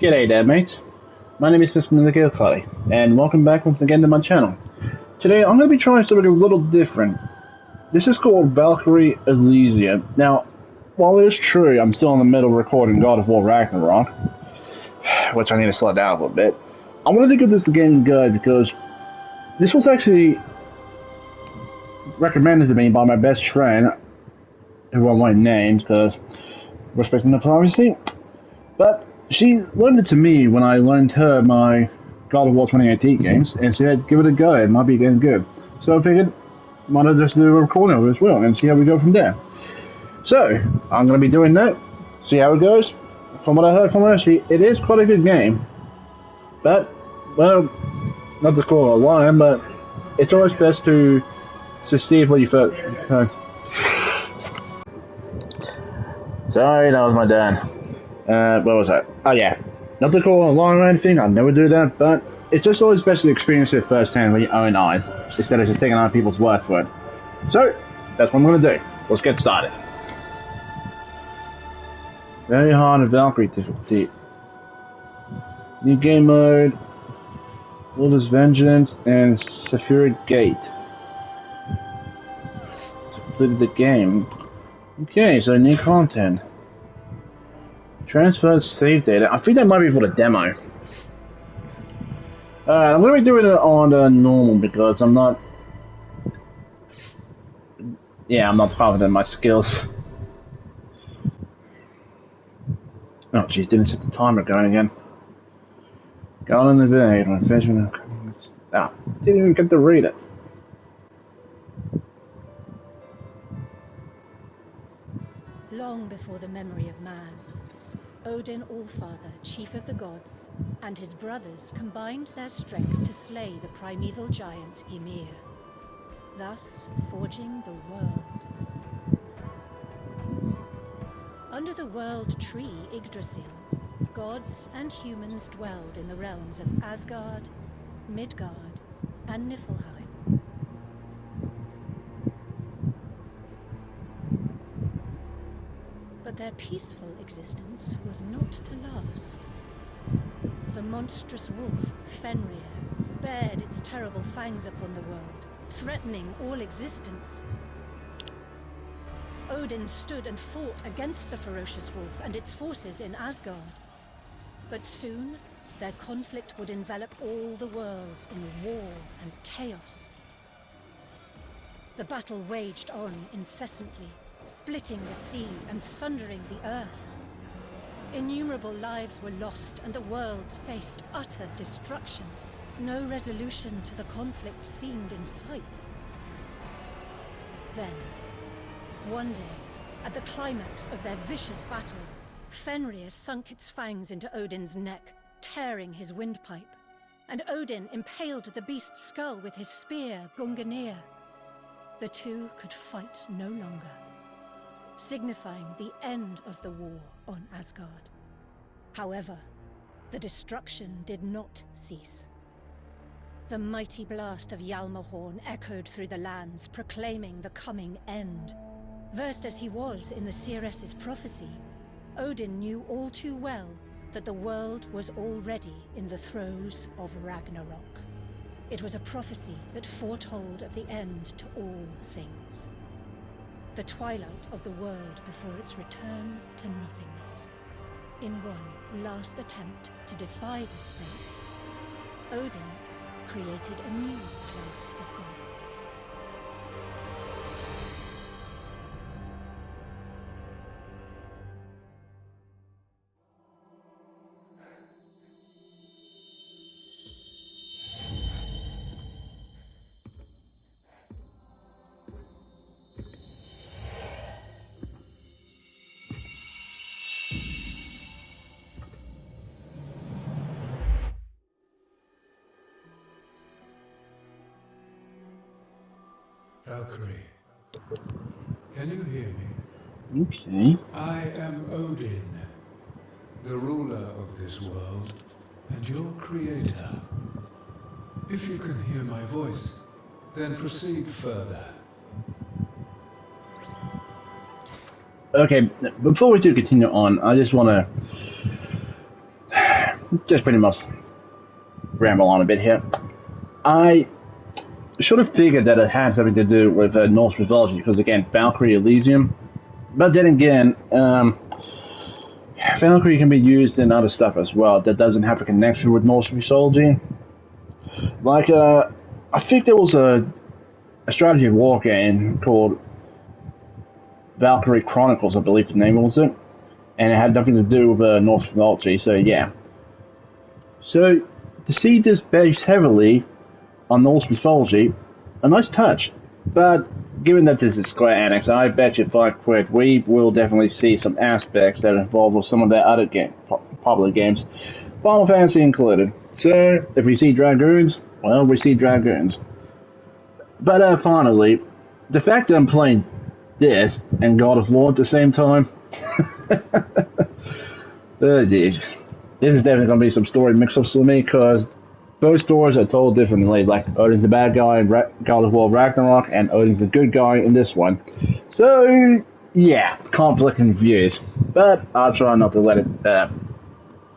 G'day there, mates. My name is Mr. Magilla-cutti, and welcome back once again to my channel. Today, I'm going to be trying something a little different. This is called Valkyrie Elysium. Now, while it is true I'm still in the middle of recording God of War Ragnarok, which I need to slow down a little bit, I wanted to give this a game good because this was actually recommended to me by my best friend, who I won't name because respecting the privacy, but she loaned it to me when I loaned her my God of War 2018 games, and she said, give it a go, it might be getting good. So I figured, why not just do a recording of it as well, and see how we go from there. So, I'm going to be doing that, see how it goes. From what I heard from her, it is quite a good game. But, well, not to call her a liar, but it's always best to see what you first. Sorry, that was my dad. Where was that? Oh yeah, not to call it a lie or anything, I'd never do that, but it's just always best to experience it firsthand with your own eyes, instead of just taking other people's words for it. So, that's what I'm going to do. Let's get started. Very hard and Valkyrie difficulty. New game mode, Odin's Vengeance, and Fenrir Gate. It's completed the game. Okay, so new content. Transfer save data. I think that might be for the demo. I'm going to be doing it on normal because I'm not... Yeah, I'm not confident in my skills. Oh jeez, didn't set the timer going again. Gone in the bed when finishing... Ah, didn't even get to read it. Long before the memory of man, Odin Allfather, chief of the gods, and his brothers combined their strength to slay the primeval giant Ymir, thus forging the world. Under the world tree Yggdrasil, gods and humans dwelled in the realms of Asgard, Midgard, and Niflheim. But their peaceful existence was not to last. The monstrous wolf, Fenrir, bared its terrible fangs upon the world, threatening all existence. Odin stood and fought against the ferocious wolf and its forces in Asgard. But soon, their conflict would envelop all the worlds in war and chaos. The battle waged on incessantly, splitting the sea and sundering the earth. Innumerable lives were lost and the worlds faced utter destruction. No resolution to the conflict seemed in sight. Then, one day, at the climax of their vicious battle, Fenrir sunk its fangs into Odin's neck, tearing his windpipe, and Odin impaled the beast's skull with his spear, Gungnir. The two could fight no longer, signifying the end of the war on Asgard. However, the destruction did not cease. The mighty blast of Yalmahorn echoed through the lands, proclaiming the coming end. Versed as he was in the seeress's prophecy, Odin knew all too well that the world was already in the throes of Ragnarok. It was a prophecy that foretold of the end to all things. The twilight of the world before its return to nothingness. In one last attempt to defy this fate, Odin created a new class of gods. Valkyrie, can you hear me? Okay. I am Odin, the ruler of this world, and your creator. If you can hear my voice, then proceed further. Okay, before we do continue on, I just want to just pretty much ramble on a bit here. I should have figured that it had something to do with Norse mythology, because again, Valkyrie, Elysium. But then again, Valkyrie can be used in other stuff as well that doesn't have a connection with Norse mythology. Like, I think there was a strategy war game called Valkyrie Chronicles, I believe the name was it, and it had nothing to do with Norse mythology, so yeah. So, to see this based heavily on Norse mythology, a nice touch, but given that this is Square Enix, I bet you £5 we will definitely see some aspects that involve with some of their other popular games, Final Fantasy included. So, if we see Dragoons, well, we see Dragoons. But finally, the fact that I'm playing this and God of War at the same time, oh geez, this is definitely going to be some story mix-ups for me, because both stories are told differently. Like, Odin's the bad guy in God of War Ragnarok, and Odin's the good guy in this one. So, yeah, conflicting views. But I'll try not to let it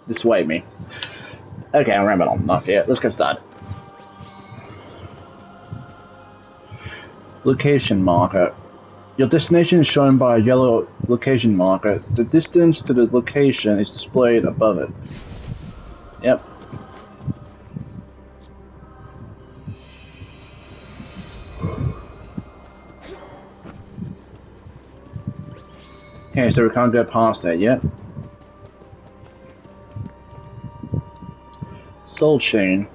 dissuade me. Okay, I'm rambling on enough here. Let's get started. Location marker. Your destination is shown by a yellow location marker. The distance to the location is displayed above it. Yep. Okay, so we can't go past that yet. Soul Chain.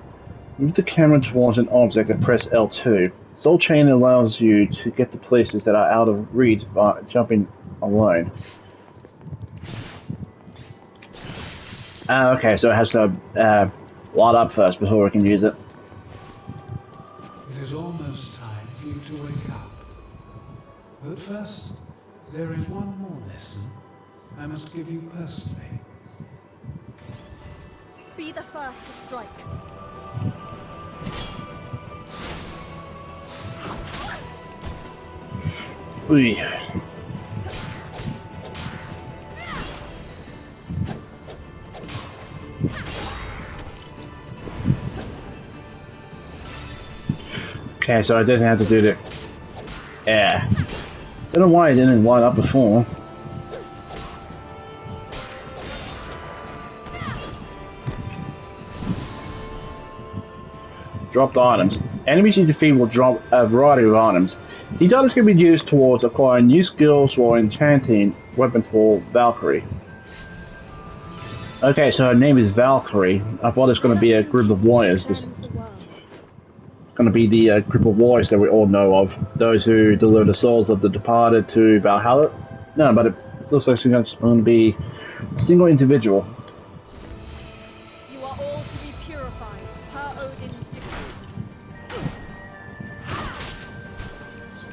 Move the camera towards an object and press L2. Soul Chain allows you to get to places that are out of reach by jumping alone. Okay, so it has to light up first before we can use it. It is almost time for you to wake up. But first, there is one more lesson I must give you personally. Be the first to strike. Ooh. Okay, so I didn't have to do the... Yeah. Don't know why I didn't light up before. Dropped items. Enemies you defeat will drop a variety of items. These items can be used towards acquiring new skills or enchanting weapons for Valkyrie. Okay, so her name is Valkyrie. I thought it's going to be a group of warriors. This is going to be the group of warriors that we all know of. Those who deliver the souls of the departed to Valhalla. No, but it looks like it's going to be a single individual. You are all to be purified per Odin's decree.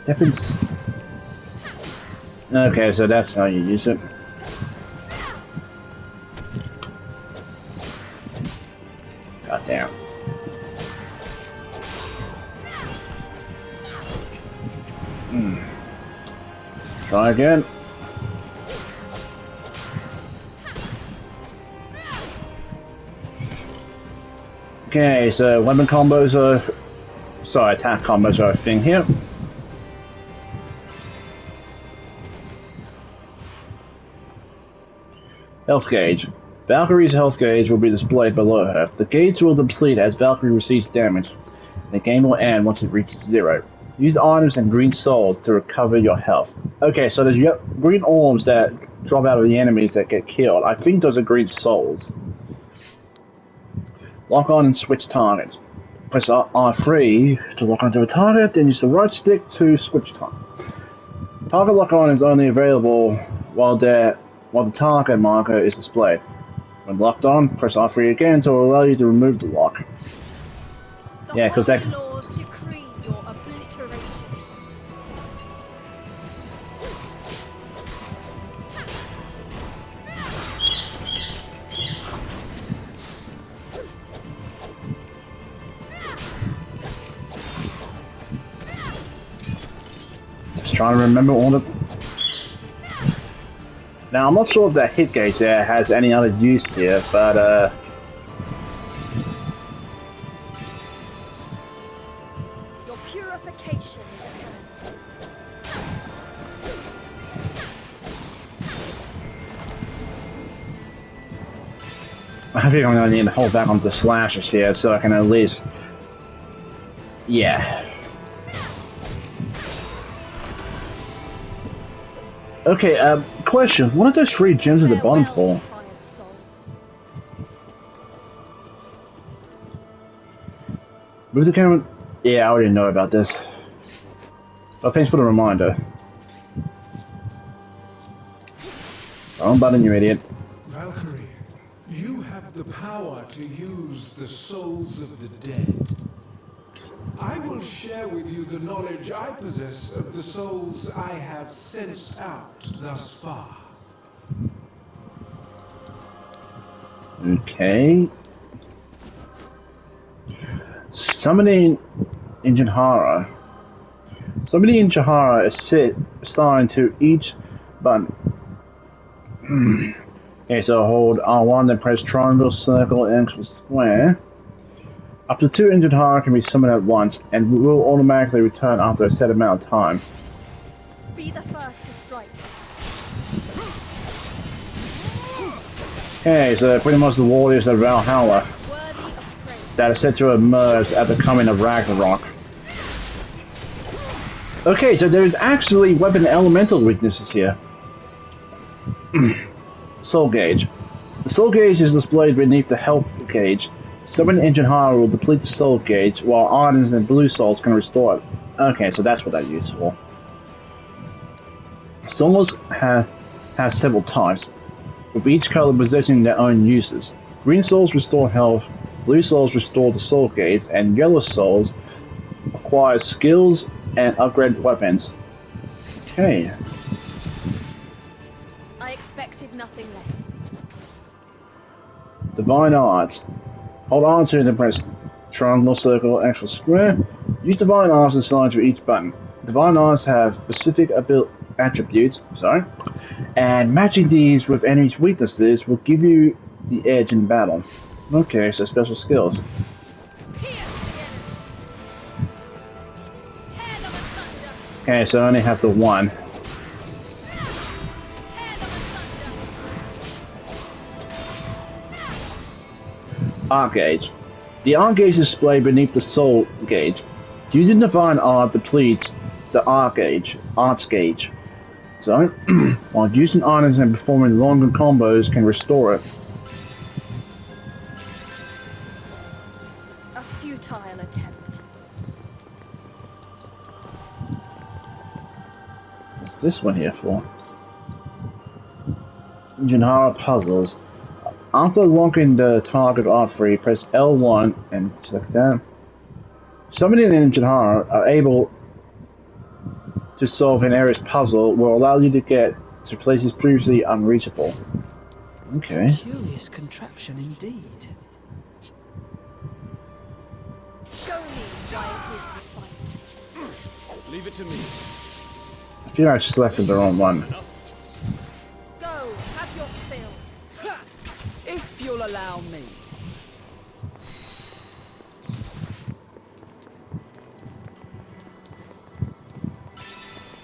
Steppins. Okay, so that's how you use it. God damn. Try again. Okay, so weapon combos are... Sorry, attack combos are a thing here. Health gauge. Valkyrie's health gauge will be displayed below her. The gauge will deplete as Valkyrie receives damage. The game will end once it reaches 0. Use items and green souls to recover your health. Okay, so there's green orbs that drop out of the enemies that get killed. I think those are green souls. Lock on and switch targets. Press R3 to lock onto a target, then use the right stick to switch target. Target lock on is only available while the target marker is displayed. When locked on, press R3 again to allow you to remove the lock. Yeah, because that... laws decree your obliteration. Just trying to remember all the... Now, I'm not sure if that hit gauge there has any other use here, but I think I'm gonna need to hold back on the slashes here so I can at least... Yeah. Okay, question. What are those 3 gems at the bottom for? Defiant soul. Move the camera... Yeah, I already know about this. But thanks for the reminder. Wrong button, you idiot. Valkyrie, you have the power to use the souls of the dead. I will share with you the knowledge I possess of the souls I have sensed out thus far. Okay. Summoning Injahara. Summoning Injahara is assigned to each button. Okay, so hold R1, then press triangle, circle, and square. Up to 2 Injahara can be summoned at once, and will automatically return after a set amount of time. Be the first to strike. Okay, so pretty much the warriors of Valhalla Worthy of praise. that are said to emerge at the coming of Ragnarok. Okay, so there is actually weapon elemental weaknesses here. Soul gauge. The soul gauge is displayed beneath the health gauge. Summon Engine Hara will deplete the soul gauge, while ardens and blue souls can restore it. Okay, so that's what that is for. Souls have several types, with each color possessing their own uses. Green souls restore health, blue souls restore the soul gauge, and yellow souls acquire skills and upgrade weapons. Okay. I expected nothing less. Divine Arts. Hold R2 to press triangle, circle, actual square. Use Divine Arts assigned to each button. Divine Arts have specific attributes, and matching these with enemies' weaknesses will give you the edge in battle. Okay, so special skills. Okay, so I only have the one. Art gauge. The art gauge is displayed beneath the soul gauge. Using Divine Art depletes the arts gauge. So, while using items and performing longer combos can restore it. A futile attempt. What's this one here for? Jinhara puzzles. After locking the target R3, press L1 and select down. Summoning and Jinhara are able to solve an area's puzzle will allow you to get to places previously unreachable. Okay. Curious contraption indeed. Show me why it is you fight. Leave it to me. I feel I selected the wrong one. Go, have your fill. If you'll allow me.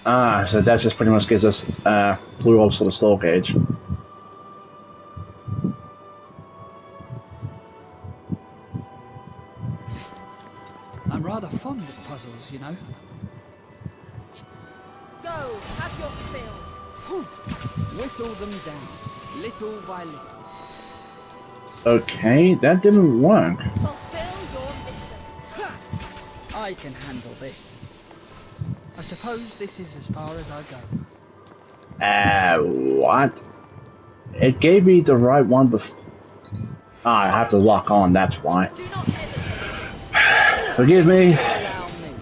Ah, so that just pretty much gives us blue orbs for the soul gauge. I'm rather fond of puzzles, you know. Go, have your fill. Whittle them down, little by little. Okay, that didn't work. Fulfill your mission. I can handle this. I suppose this is as far as I go. What? It gave me the right one before. Ah, I have to lock on, that's why. Do not hesitate. Forgive me. Allow me.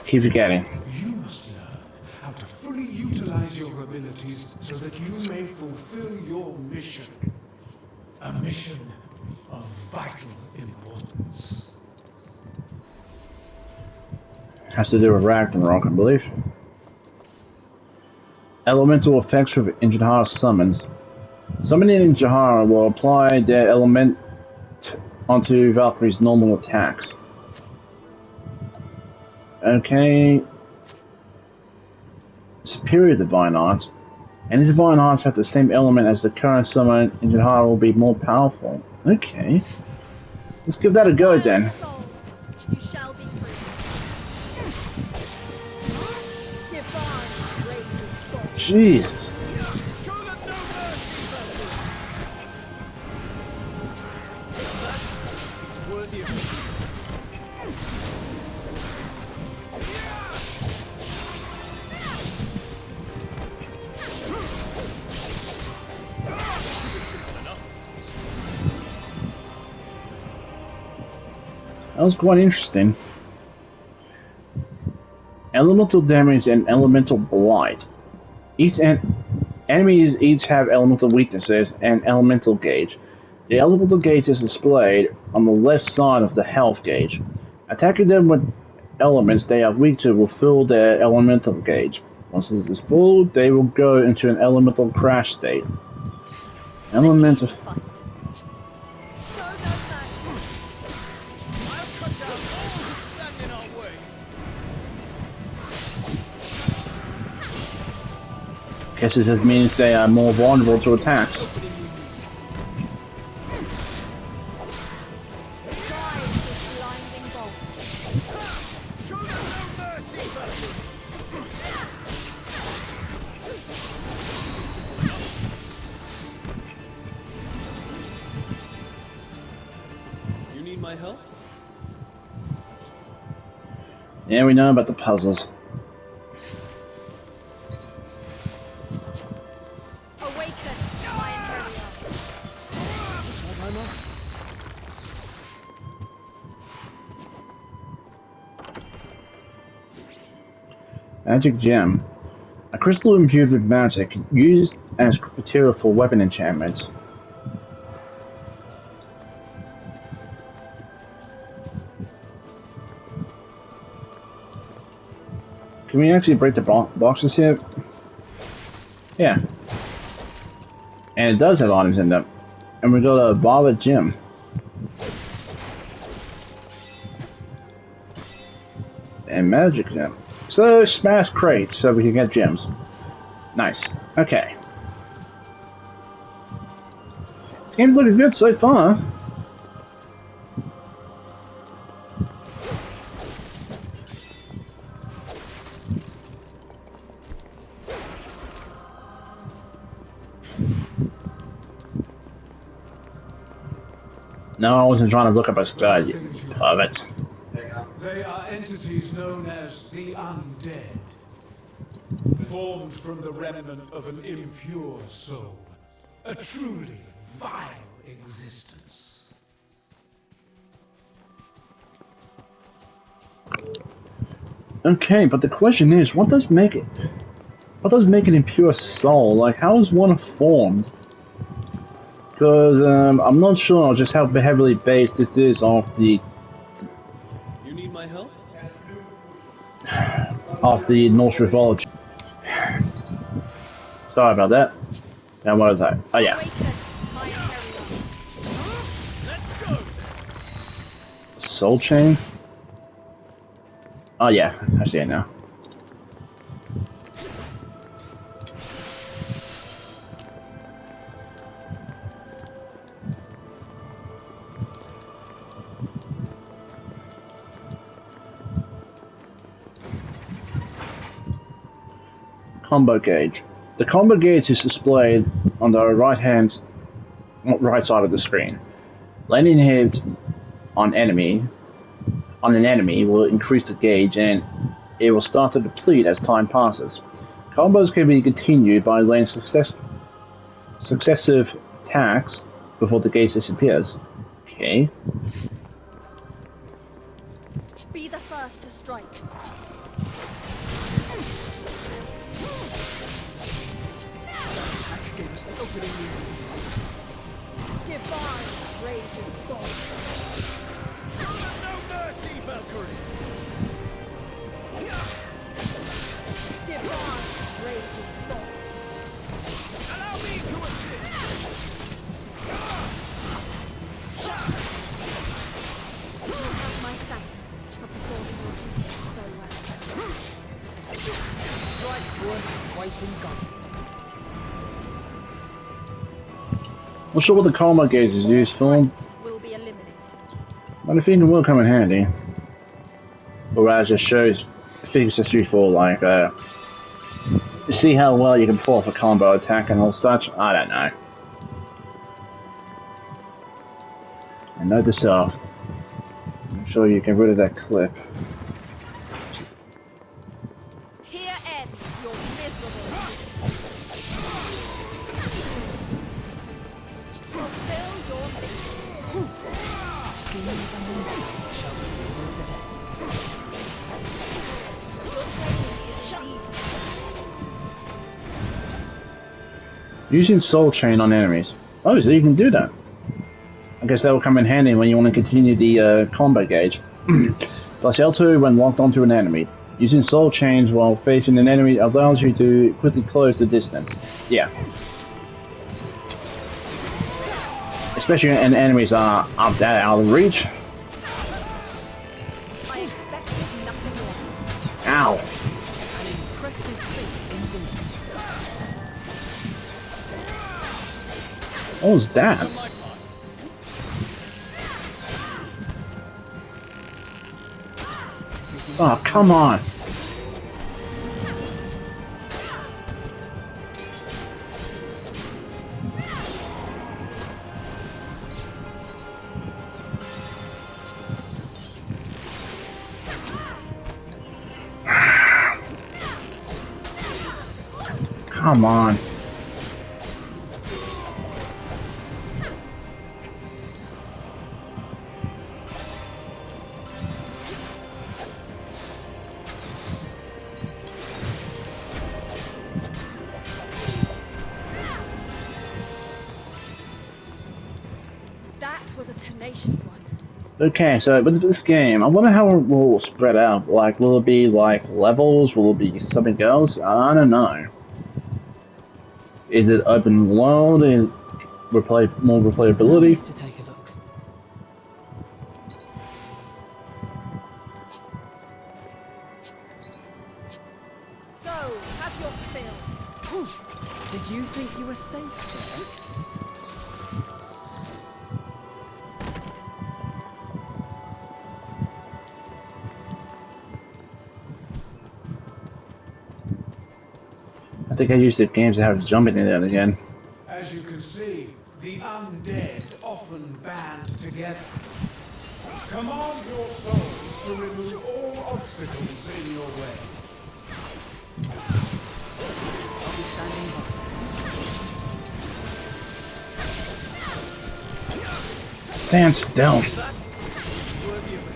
Keep forgetting. You must learn how to fully utilize your abilities so that you may fulfill your mission. A mission of vital importance. Has to do with Ragnarok, I believe. Elemental effects with Injahara summons. Summoning Injahara will apply their element onto Valkyrie's normal attacks. Okay. Superior Divine Arts. Any divine hearts have the same element as the current summon engine heart will be more powerful. Okay. Let's give that a go then. Soul, you shall be free. Divine rage of God. Jesus. Show them no mercy, Valkyrie. Worthy of That was quite interesting. Elemental damage and elemental blight. Enemies each have elemental weaknesses and elemental gauge. The elemental gauge is displayed on the left side of the health gauge. Attacking them with elements they are weak to will fill their elemental gauge. Once this is full, they will go into an elemental crash state. Elemental. Guess this just means they are more vulnerable to attacks. You need my help? Yeah, we know about the puzzles. Magic gem. A crystal imbued with magic, used as material for weapon enchantments. Can we actually break the boxes here? Yeah. And it does have items in them. And we got a violet gem. And magic gem. So smash crates so we can get gems. Nice. Okay. This game's looking good so far. No, I wasn't trying to look up Asgard, you pervert. They are entities known as the undead, formed from the remnant of an impure soul, a truly vile existence. Okay, but the question is, what does make it? What does make an impure soul? Like, how is one formed? Because I'm not sure just how heavily based this is off the. You need my help? Off the Norse mythology. Sorry about that. And what is that? Oh yeah. Let's go. Soul chain. Oh yeah, I see it now. Combo gauge. The combo gauge is displayed on the right side of the screen. Landing hit on an enemy will increase the gauge and it will start to deplete as time passes. Combos can be continued by laying successive attacks before the gauge disappears. Okay. Be the first to strike. Gave us the opening we needed. Divine rage and storm. Show them no mercy, Valkyrie. Divine rage and storm. Allow me to assist. You have my thanks for performing your duties so well. Strike worth its weight in gold. Not sure what the combo gauge is used for, Will be eliminated. but I think it will come in handy. Or as it shows efficacy for like see how well you can pull off a combo attack and all such. I don't know. And note this off. I'm sure you get rid of that clip. Here ends your miserable fulfill your mission. Schemes and intrigue shall be of the dead. Your training is indeed Using Soul Chain on enemies. Oh, so you can do that. I guess that will come in handy when you want to continue the combo gauge. Plus L2 when locked onto an enemy. Using Soul Chains while facing an enemy allows you to quickly close the distance. Yeah. Especially when enemies are up there out of reach. I expected nothing less. Ow. An impressive feat indeed. What was that? Oh, come on. Come on. That was a tenacious one. Okay, so with this game, I wonder how it will spread out. Like, will it be like levels? Will it be something else? I don't know. Is it open world? Is more Allow me replayability? to take a look. Go, have your fill. Did you think you were safe there? I think I used the games that have jumping in there again. As you can see, the undead often band together. Command your souls to remove all obstacles in your way. I'll be standing by. Stand still. Worthy of a hero.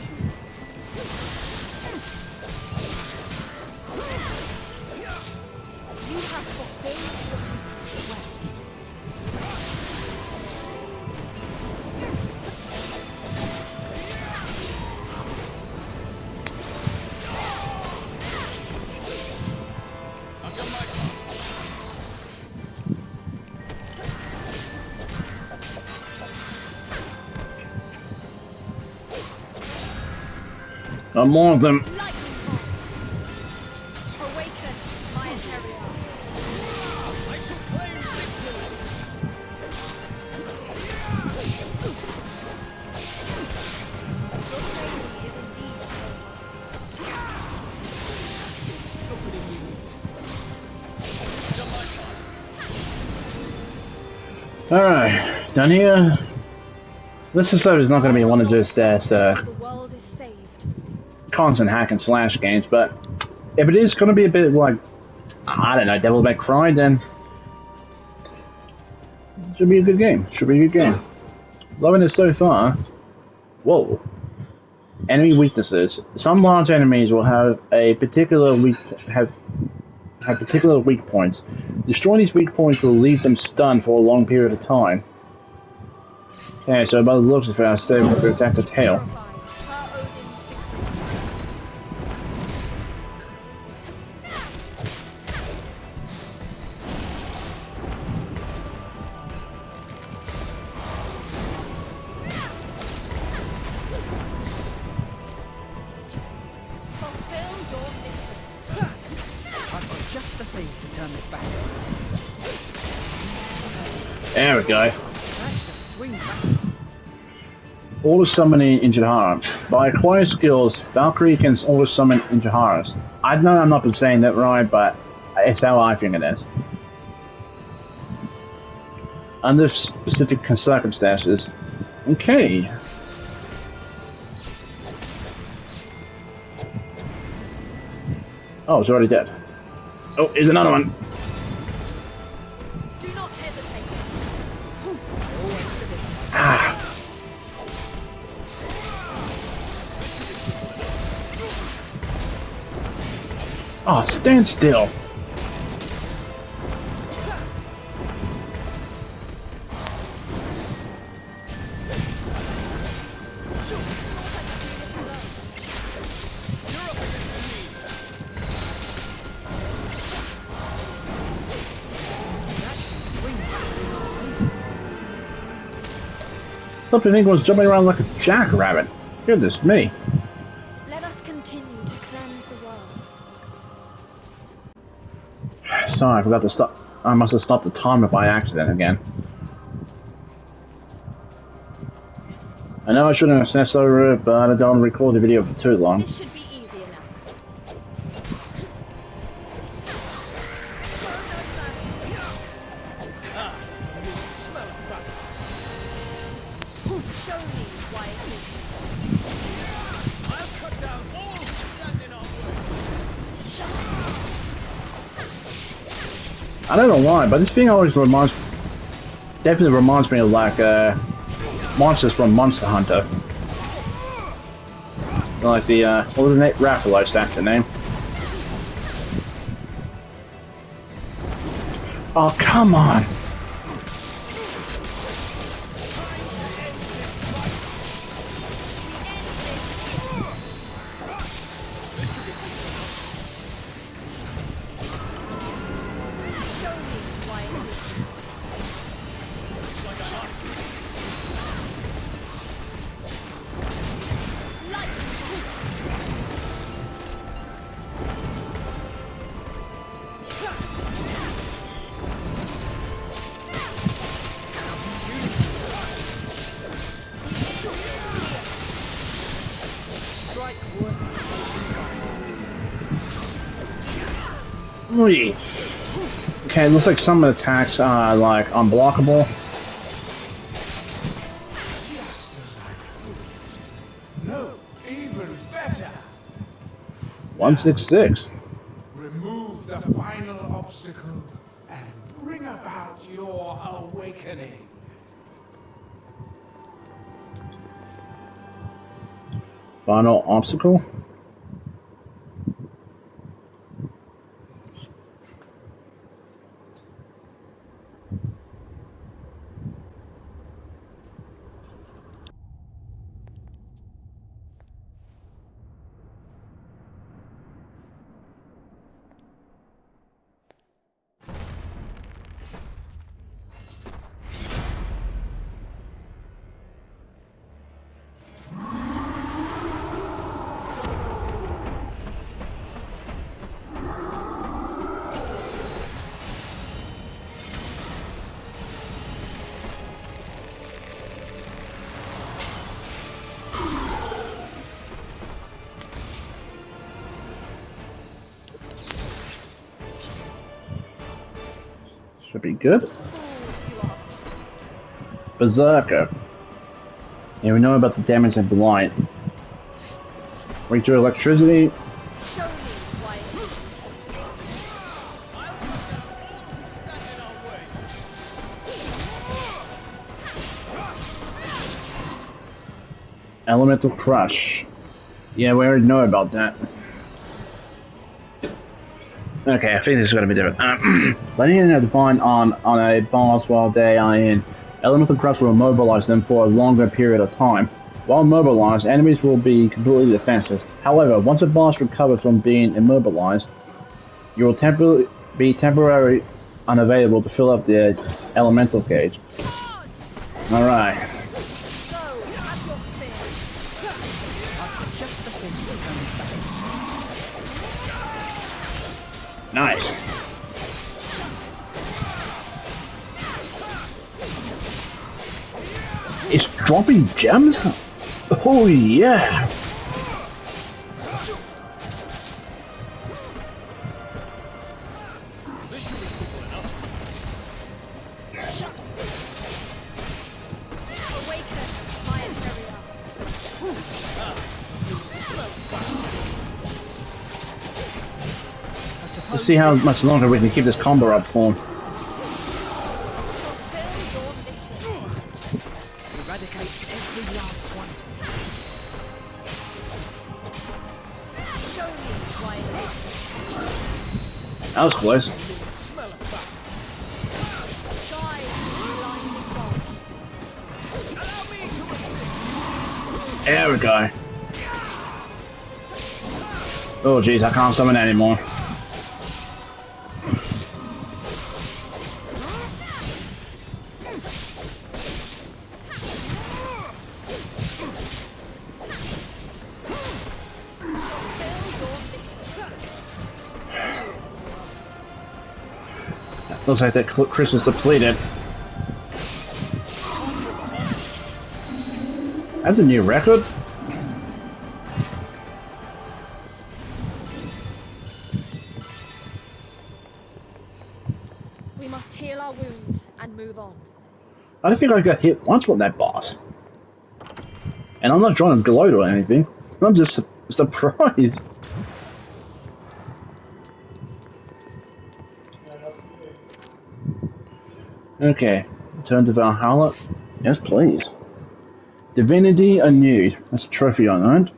You have fulfilled your duty well. No more of them. Lightning bolt. Awaken, my interior. I shall claim victory. Your training is indeed great. Opening we need. Alright, done here. This episode is not going to be one of just The world is saved. constant hack and slash games, but if it is going to be a bit like, I don't know, Devil May Cry, then it should be a good game. Should be a good game. Loving it so far. Whoa. Enemy weaknesses. Some large enemies will have a particular have particular weak points. Destroying these weak points will leave them stunned for a long period of time. Okay, so by the looks of it, I say we're going to attack the tail. Purified per Odin's decree. Fulfill your mission. I've got just the thing to turn this back. There we go. That swing back. Auto summoning injured hearts. By acquiring skills, Valkyrie can auto summon injured hearts. I know I'm not saying that right, but it's how I think it is. Under specific circumstances. Okay. Oh, it's already dead. Oh, here's another one. Do not hesitate. Ah. Oh, stand still. Flipping England's jumping around like a jackrabbit. Goodness me. Let us continue to cleanse the world. Sorry, I forgot to stop. I must have stopped the timer by accident again. I know I shouldn't have obsessed over it, but I don't want to record the video for too long. This should be easy enough. Smell of blood. Show me why it is. I'll cut down all who stand in our way. I don't know why, but this thing always definitely reminds me of like monsters from Monster Hunter. Like the what was the name? Raphaelite's that's the name. Oh come on! Show me why it is. Strike worth. Oy. Okay, it looks like some of the attacks are like unblockable. Just as I hoped. No, even better. 166. Remove the final obstacle and bring about your awakening. Final obstacle. Should be good. Fools you are. Berserker. Yeah, we know about the damage of blight. Weak to electricity. Show me why it is. I'll cut down all who stand in our way. Elemental crush. Yeah, we already know about that. Okay, I think this is going to be different. Letting in a divine on a boss while they are in elemental crush will immobilize them for a longer period of time. While mobilized, enemies will be completely defenseless. However, once a boss recovers from being immobilized, you will be temporarily unavailable to fill up the elemental gauge. Alright. Go, have your fill. I've got just the thing to turn his back. Nice. It's dropping gems? Oh yeah! This should be simple enough. Awaken, my interior. I suppose Let's see how much longer we can keep this combo up for. Fulfill your mission. eradicate every last one. Show me why it is. That was close. Smell of fire. Guide blinding bolt. Allow me to assist. There we go. Oh jeez, I can't summon anymore. Looks like that crystal's depleted. That's a new record. We must heal our wounds and move on. I don't think I got hit once from that boss. And I'm not trying to gloat or anything. I'm just surprised. Okay, turn to Valhalla. Yes, please. Divinity anew. That's a trophy I earned.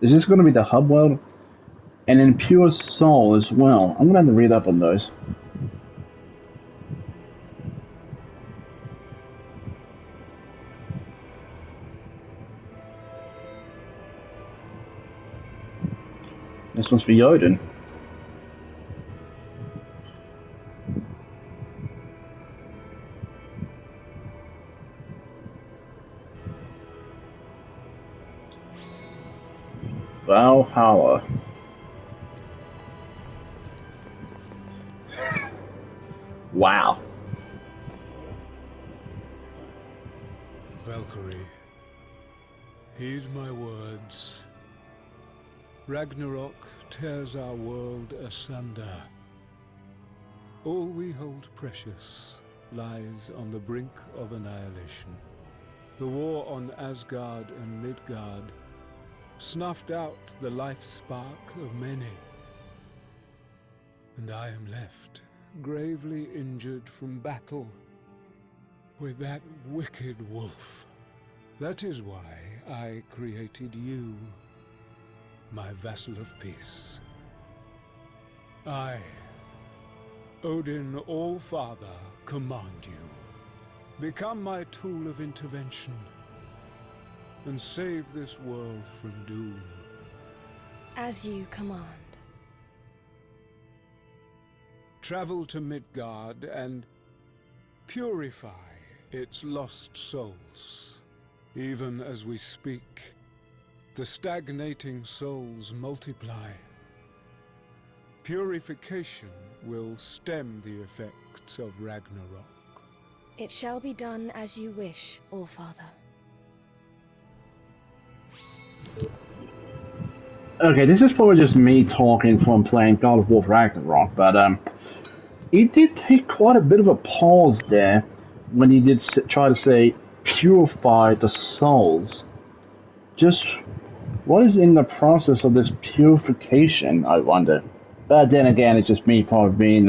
Is this going to be the hub world? And impure soul as well. I'm going to have to read up on those. This must be Odin. Valhalla. Wow. Valkyrie, heed my words. Ragnarok tears our world asunder. All we hold precious lies on the brink of annihilation. The war on Asgard and Midgard snuffed out the life spark of many. And I am left gravely injured from battle with that wicked wolf. That is why I created you, my vassal of peace. I, Odin All-Father, command you. Become my tool of intervention and save this world from doom. As you command. Travel to Midgard and purify its lost souls. Even as we speak, the stagnating souls multiply. Purification will stem the effects of Ragnarok. It shall be done as you wish, All-Father. Okay, this is probably just me talking from playing God of War Ragnarok, but it did take quite a bit of a pause there when he did try to say purify the souls. Just what is in the process of this purification, I wonder. But then again, it's just me probably being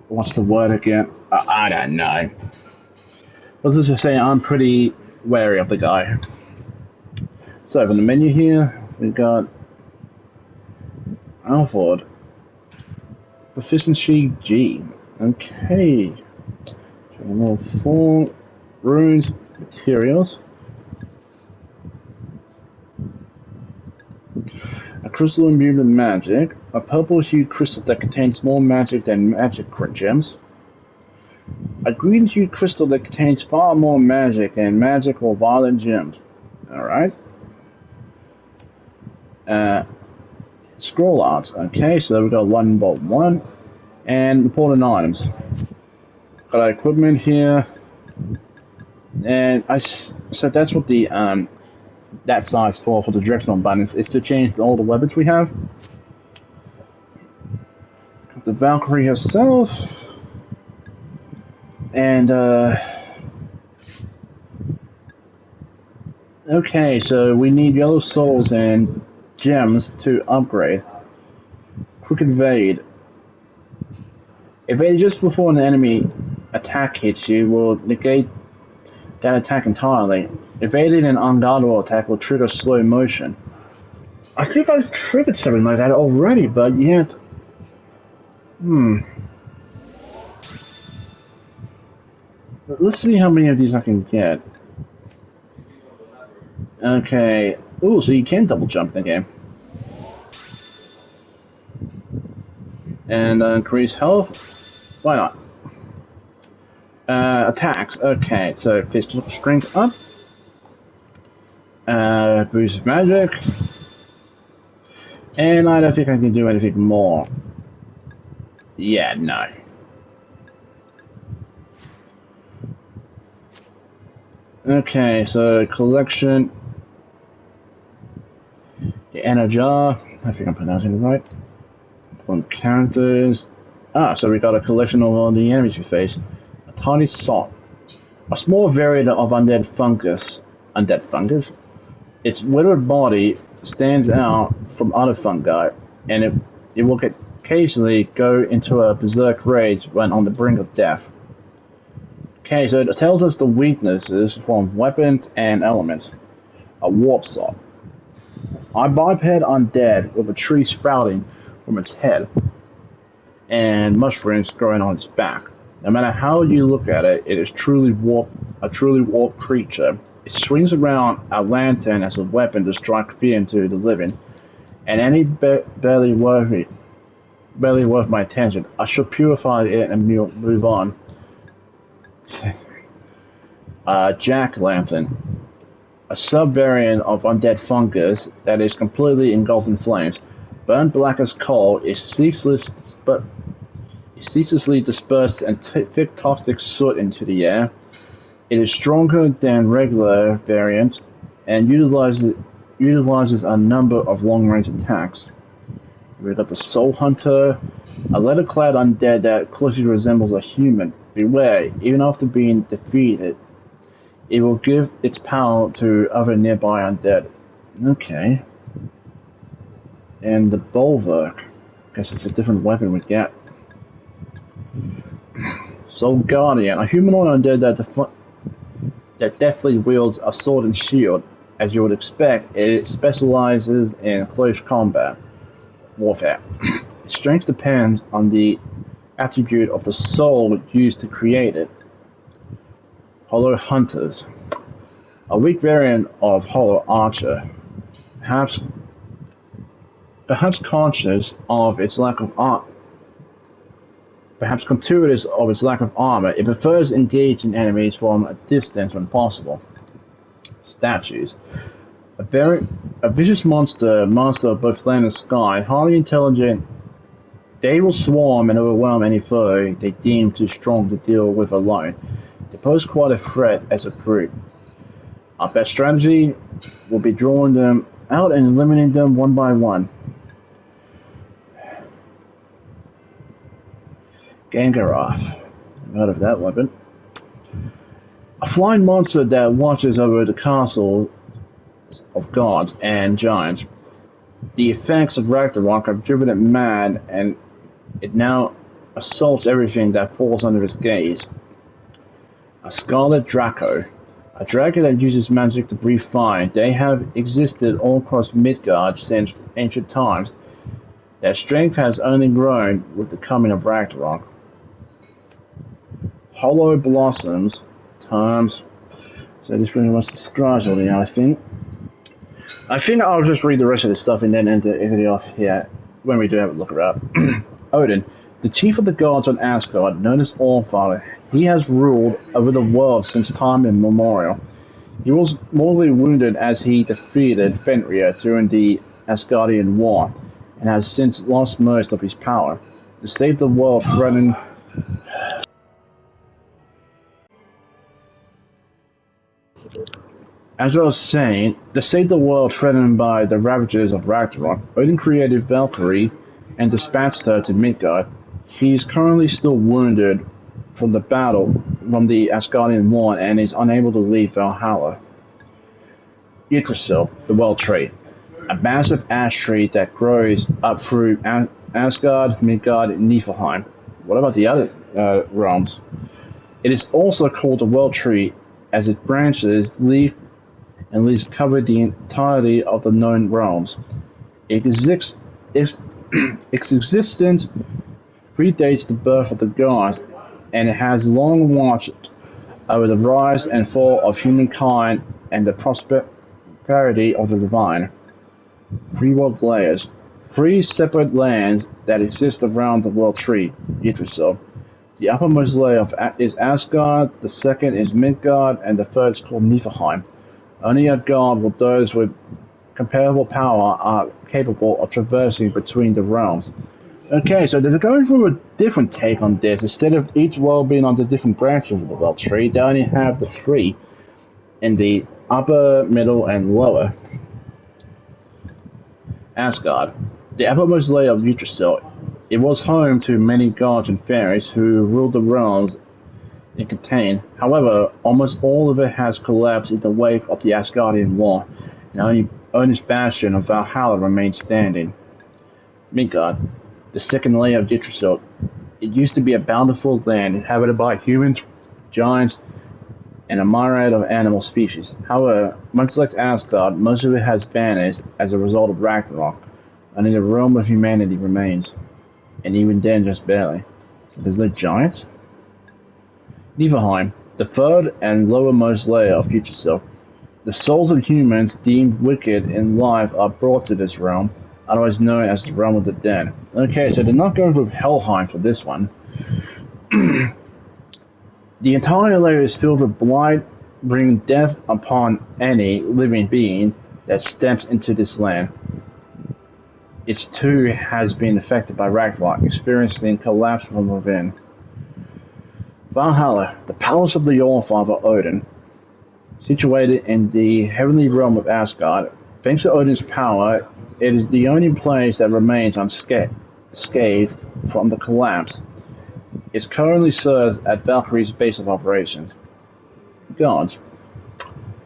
what's the word again? I don't know. Let's just say I'm pretty wary of the guy. So in the menu here, we've got Alford. Proficiency G. Okay. Level 4. Runes, materials. A crystal imbued with magic. A purple hued crystal that contains more magic than magic gems. A green hued crystal that contains far more magic than magic or violent gems. Alright. Scroll arts. Okay, so we've got lightning bolt 1. And important items. Got equipment here. And so that's what the that size for the directional button is to change all the weapons we have. Got the Valkyrie herself. And okay, so we need yellow souls and gems to upgrade. Quick evade. Evade just before an enemy attack hits you will negate that attack entirely. Evading an unguardable attack will trigger slow motion. I think I've triggered something like that already, but yet... Let's see how many of these I can get. Okay. Ooh, so you can double jump in the game. And increase health? Why not? Attacks. Okay, so pistol strength up. Boost magic. And I don't think I can do anything more. Yeah, no. Okay, so collection. The Energar. I think I'm pronouncing it right. From characters. Ah, so we got a collection of all the enemies we face. A tiny salt. A small variant of undead fungus. Undead fungus? Its withered body stands out from other fungi, and it will occasionally go into a berserk rage when on the brink of death. Okay, so it tells us the weaknesses from weapons and elements. A warp saw. A biped undead with a tree sprouting from its head and mushrooms growing on its back. No matter how you look at it, it is a truly warped creature. It swings around a lantern as a weapon to strike fear into the living, and any barely worth my attention, I shall purify it and move on. Jack-o'-lantern. A sub-variant of undead fungus that is completely engulfed in flames. Burned black as coal, it ceaselessly disperses and thick toxic soot into the air. It is stronger than regular variants and utilizes a number of long-range attacks. We've got the Soul Hunter, a leather-clad undead that closely resembles a human. Beware, even after being defeated, it will give its power to other nearby undead. Okay. And the Bulwark. Guess it's a different weapon we get. Soul Guardian, a humanoid undead that deftly wields a sword and shield. As you would expect, it specializes in close combat warfare. Its strength depends on the attribute of the soul used to create it. Hollow Hunters, a weak variant of Hollow Archer, perhaps conscious of its lack of perhaps gratuitous of its lack of armor, it prefers engaging enemies from a distance when possible. Statues. A vicious master of both land and sky, highly intelligent, they will swarm and overwhelm any foe they deem too strong to deal with alone. They pose quite a threat as a brute. Our best strategy will be drawing them out and eliminating them one by one. Gangaroth. I've heard of that weapon. A flying monster that watches over the castle of gods and giants. The effects of Ragnarok have driven it mad, and it now assaults everything that falls under its gaze. A Scarlet Draco. A dragon that uses magic to breathe fire. They have existed all across Midgard since ancient times. Their strength has only grown with the coming of Ragnarok. Hollow Blossoms. Times. So this pretty much describes all the I think. I'll just read the rest of the stuff and then end the video off here when we do have a look around. Odin, the chief of the gods on Asgard, known as Allfather, he has ruled over the world since time immemorial. He was mortally wounded as he defeated Fenrir during the Asgardian War, and has since lost most of his power. To save the world threatened... As I was saying, to save the world threatened by the ravages of Ragnarok, Odin created Valkyrie and dispatched her to Midgard. He is currently still wounded from the battle from the Asgardian war and is unable to leave Valhalla. Yggdrasil, the World Tree, a massive ash tree that grows up through Asgard, Midgard, and Niflheim. What about the other realms? It is also called the World Tree as its branches leaf and leaves cover the entirety of the known realms. Its existence predates the birth of the gods, and it has long watched over the rise and fall of humankind and the prosperity of the divine. 3 world layers. 3 separate lands that exist around the World Tree, Yggdrasil. The uppermost layer is Asgard, the second is Midgard, and the third is called Niflheim. Only a god or those with comparable power are capable of traversing between the realms. Okay, so they're going for a different take on this. Instead of each world being on the different branches of the World Tree, they only have the 3 in the upper, middle, and lower. Asgard, the uppermost layer of Yggdrasil. It was home to many gods and fairies who ruled the realms it contained. However, almost all of it has collapsed in the wake of the Asgardian war, and only Odin's bastion of Valhalla remains standing. Midgard, the second layer of Yggdrasil. It used to be a bountiful land inhabited by humans, giants, and a myriad of animal species. However, much like Asgard, most of it has vanished as a result of Ragnarok. Only the realm of humanity remains, and even then just barely. So there's no giants? Niflheim, the third and lowermost layer of Yggdrasil. The souls of humans deemed wicked in life are brought to this realm, otherwise known as the realm of the dead. Okay, so they're not going for Helheim for this one. The entire layer is filled with blight, bringing death upon any living being that steps into this land. It too has been affected by Ragnarok, experiencing collapse from within. Valhalla, the palace of the All-Father Odin. Situated in the heavenly realm of Asgard, thanks to Odin's power, it is the only place that remains unscathed from the collapse. It currently serves at Valkyrie's base of operations. Gods.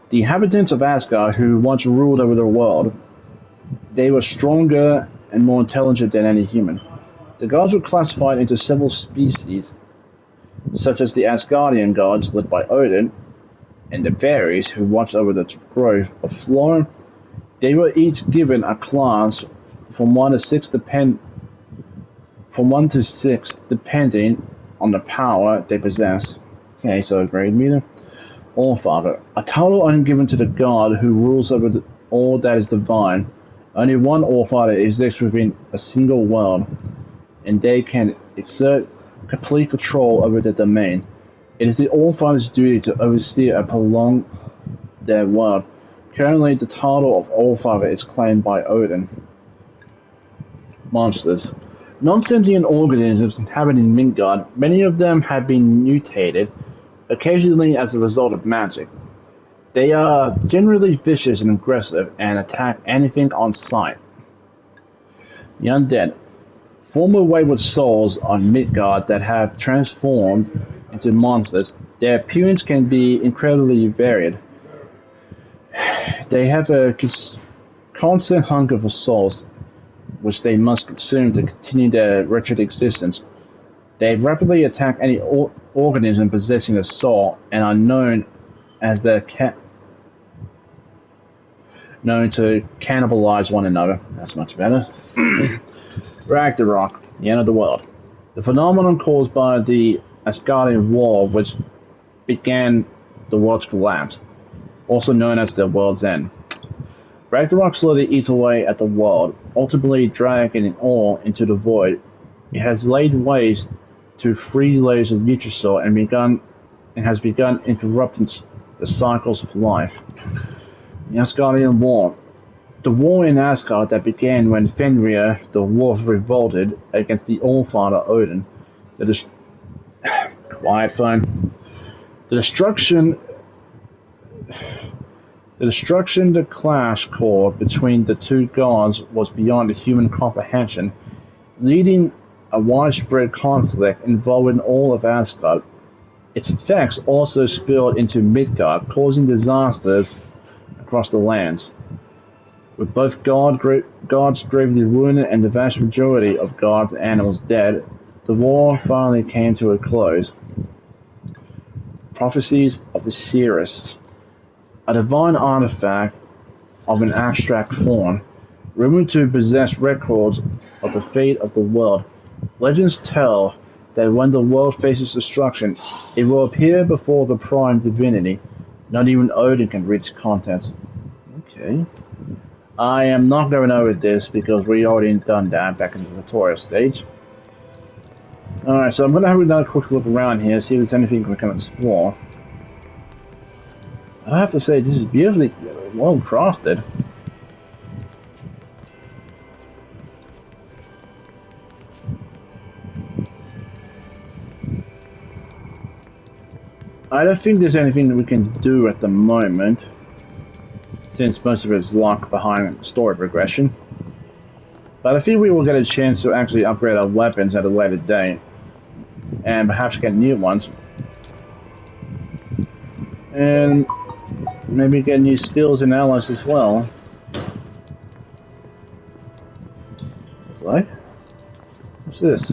The inhabitants of Asgard who once ruled over the world, they were stronger and more intelligent than any human. The gods were classified into several species, such as the Asgardian gods led by Odin, and the fairies who watched over the growth of flora. They were each given a class from 1 to 6 depending on the power they possess. Okay, so grade meter. All-Father, a title only given to the god who rules over all that is divine. Only one All-Father exists within a single world, and they can exert complete control over the domain. It is the All-Father's duty to oversee and prolong their world. Currently, the title of All-Father is claimed by Odin. Monsters. Non-sentient organisms inhabiting Midgard, many of them have been mutated, occasionally as a result of magic. They are generally vicious and aggressive and attack anything on sight. The undead. Former wayward souls on Midgard that have transformed into monsters. Their appearance can be incredibly varied. They have a constant hunger for souls, which they must consume to continue their wretched existence. They rapidly attack any organism possessing a soul and are known as known to cannibalize one another. That's much better. Ragnarok, the end of the world. The phenomenon caused by the Asgardian war, which began the world's collapse, also known as the world's end. Ragnarok slowly eats away at the world, ultimately dragging it all into the void. It has laid waste to 3 layers of Yggdrasil and has begun interrupting the cycles of life. The Asgardian War. the war in Asgard that began when Fenrir, the wolf, revolted against the Allfather Odin. Quiet, fine. The destruction, the clash caused between the two gods was beyond human comprehension, leading a widespread conflict involving all of Asgard. Its effects also spilled into Midgard, causing disasters across the lands. With both gods gravely wounded and the vast majority of gods and animals dead, the war finally came to a close. Prophecies of the Seers, a divine artifact of an abstract form, rumored to possess records of the fate of the world. Legends tell that when the world faces destruction, it will appear before the prime divinity. Not even Odin can read its contents. Okay. I am not going over this because we already done that back in the tutorial stage. Alright, so I'm going to have another quick look around here, see if there's anything we can explore. I have to say, this is beautifully well crafted. I don't think there's anything that we can do at the moment, since most of it is locked behind story progression. But I think we will get a chance to actually upgrade our weapons at a later date, and perhaps get new ones. And maybe get new skills and allies as well. What? What's this?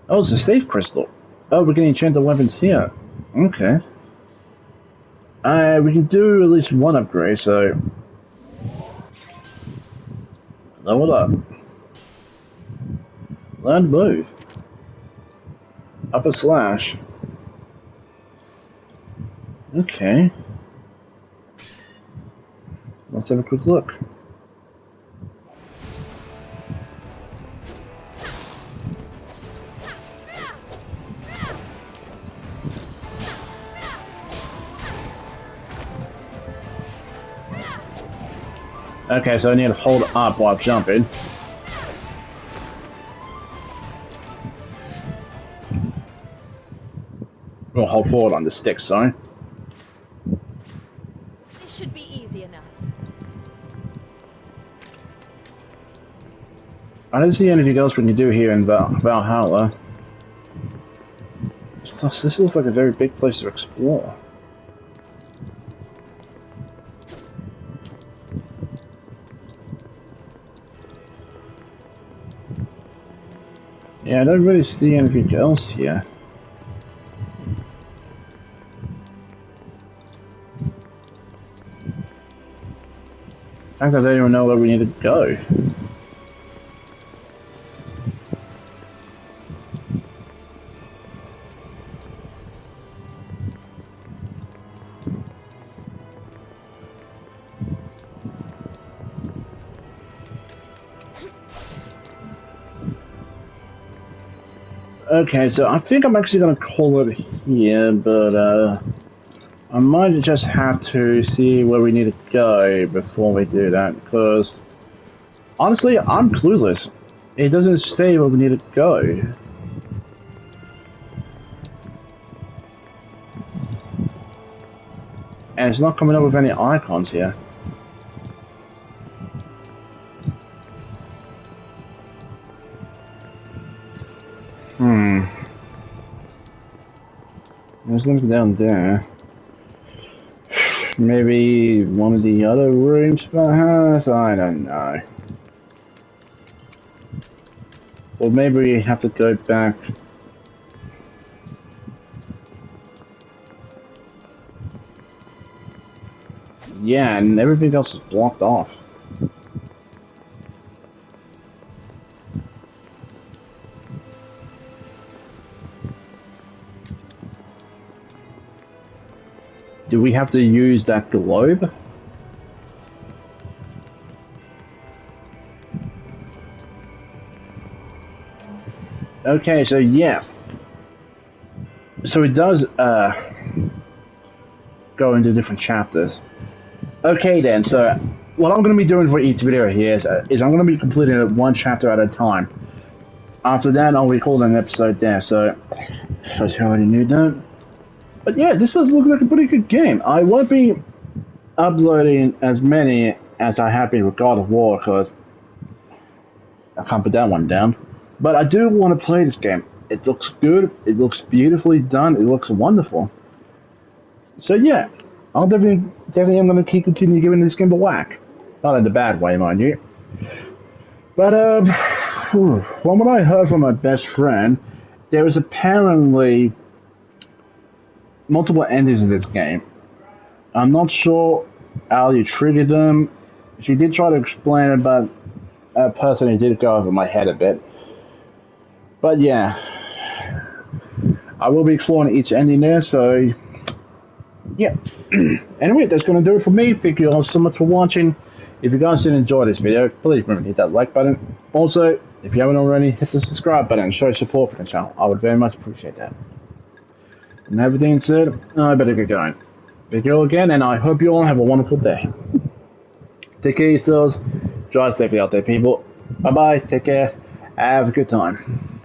Oh, it's a safe crystal. Oh, we can enchant the weapons here. Okay. We can do at least one upgrade, so... Level up. Learn to move. Upper slash. Okay. Let's have a quick look. Okay, so I need to hold up while jumping. Or hold forward on the stick, sorry. This should be easy enough. I don't see anything else we can do here in Valhalla. This looks like a very big place to explore. Yeah, I don't really see anything else here. In fact, I don't even know where we need to go. Okay, so I think I'm actually going to call it here, but I might just have to see where we need to go before we do that, because honestly, I'm clueless. It doesn't say where we need to go. And it's not coming up with any icons here. There's nothing down there. Maybe one of the other rooms perhaps? I don't know. Or maybe we have to go back. Yeah, and everything else is blocked off. Do we have to use that globe? Okay, so yeah. So it does go into different chapters. Okay then, so what I'm going to be doing for each video here is I'm going to be completing it one chapter at a time. After that, I'll record an episode there, so I already knew that. But yeah, this does look like a pretty good game. I won't be uploading as many as I have been with God of War, because I can't put that one down. But I do want to play this game. It looks good, it looks beautifully done, it looks wonderful. So yeah, I'll definitely am going to continue giving this game a whack. Not in the bad way, mind you. But from what I heard from my best friend, there is apparently multiple endings in this game. I'm not sure how you trigger them. She did try to explain it, but personally did go over my head a bit. But yeah, I will be exploring each ending there, so yeah. Anyway, that's going to do it for me. Thank you all so much for watching. If you guys did enjoy this video, please remember to hit that like button. Also, if you haven't already, hit the subscribe button and show support for the channel. I would very much appreciate that. And everything said, I better get going. Thank you all again, and I hope you all have a wonderful day. Take care of yourselves. Drive safely out there, people. Bye-bye. Take care. Have a good time.